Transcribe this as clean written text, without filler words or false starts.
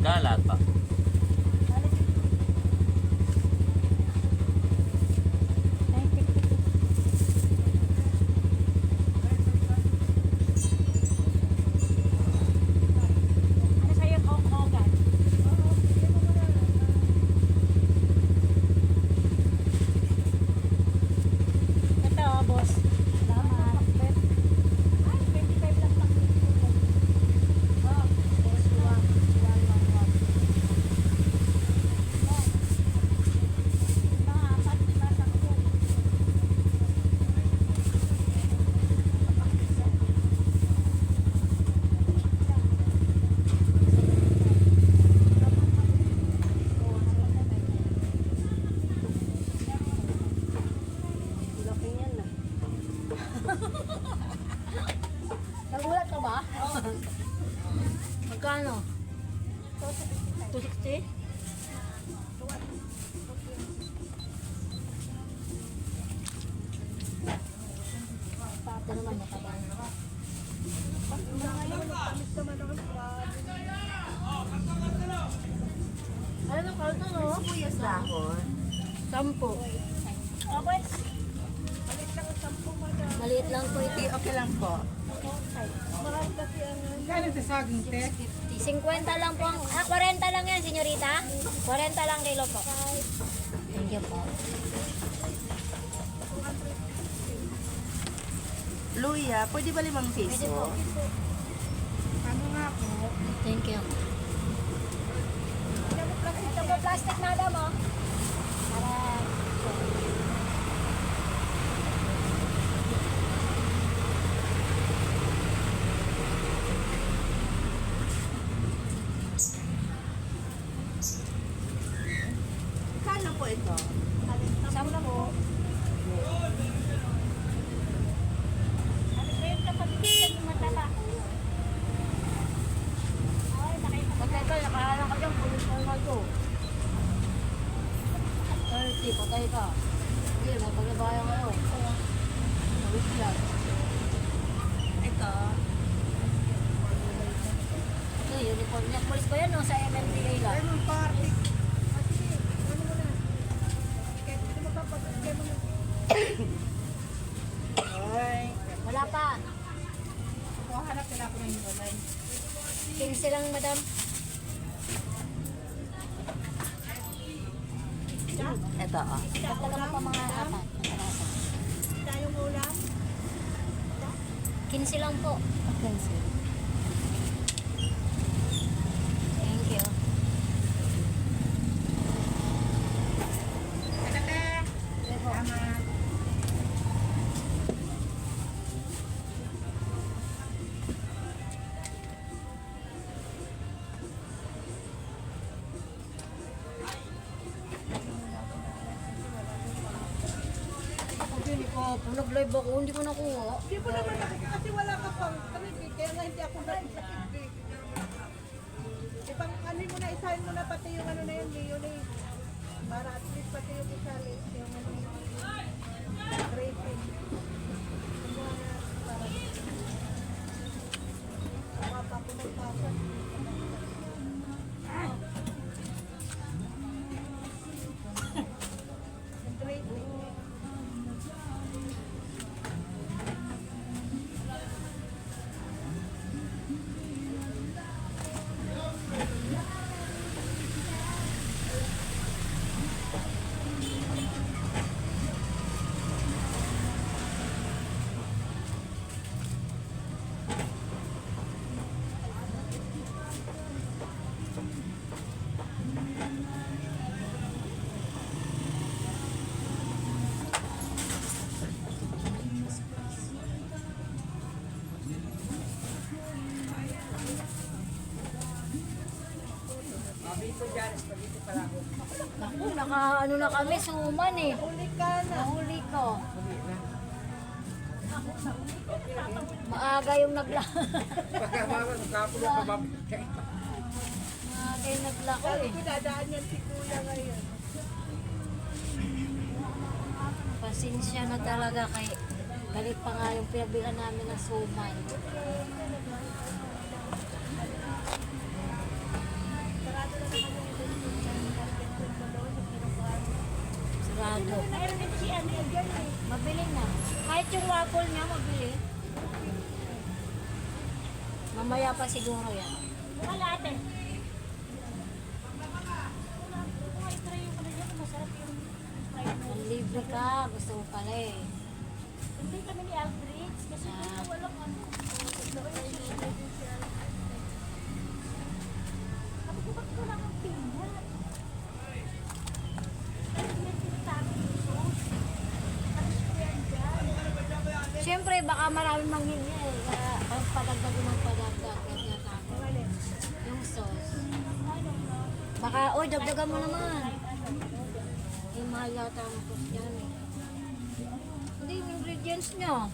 Magkalat pa. Nagulat ka ba? Magkano? 260? Ito naman mataba. Ano na kalto, no? Sibuyas dahon. 10. Maliit lang po ito. Okay lang po. Kaya sa saging, te? 50 lang po. 40 lang yan, senyorita. 40 lang kilo po. Thank you po. Luya, pwede ba 5 Pwede piso? po. Ano nga po? Thank you. Ito po plastic, madam, oh. Para... Kano po ito? 10 po. Patay ka, nakahalang ka dyan, pulis mo naman ito. 30, patay ka. Hindi, may paglabayan kayo. Nawit lang. Ito. Ito, uniform niya. Pulis ba yan, no? Sa MMDA lang. Lemon party. Ay. Wala pa. Hanap nila ako ng hiwalay. 15 lang, madam. Ito, oh. Dagdagan mo pa mga apat. Tayong ulam. 15 lang po. Okay, sir. Thank you. Salamat. Hindi ko. Kung nag-live ako, hindi ko nakuha. Hindi mo naman kasi wala ka pang kanibig, kaya nga hindi ako nag-sakit. Ipang ano mo na, isahin mo na pati yung ano na yun, yun eh. Para at least pati yung isalit, yung ano, rating. Para papunagpasan. Rating. Naku, ano na kami, suman eh. Uli ka na. Nahuli ko. Maaga yung naglako. Maaga yung naglako Sabi eh. ko, dadaan yan si Kuya ngayon. Pasensya na talaga kay galit pa nga yung pinabilan namin ng suman. Sigurado. Meron din si ano dyan eh. Mabili na. Kahit yung waffle niya, mabili. Mamaya pa siguro yan. Wala ate. Ang libre ka. Gusto mo pala eh. Hindi kami ni Aldrich kasi Ah. walang ano. Sabi ko, bakit wala kang peanut? Kasi yan sinasabi ko, sauce. Ano siya yan dyan? Siyempre, baka maraming manghingi eh. Kaya ang padagdag ng padagdag. Kaya tapo. Yung sauce. Baka, oy, dagdagan mo naman. Eh, mahal yata ang sauce yan eh. Hindi, yung ingredients nyo.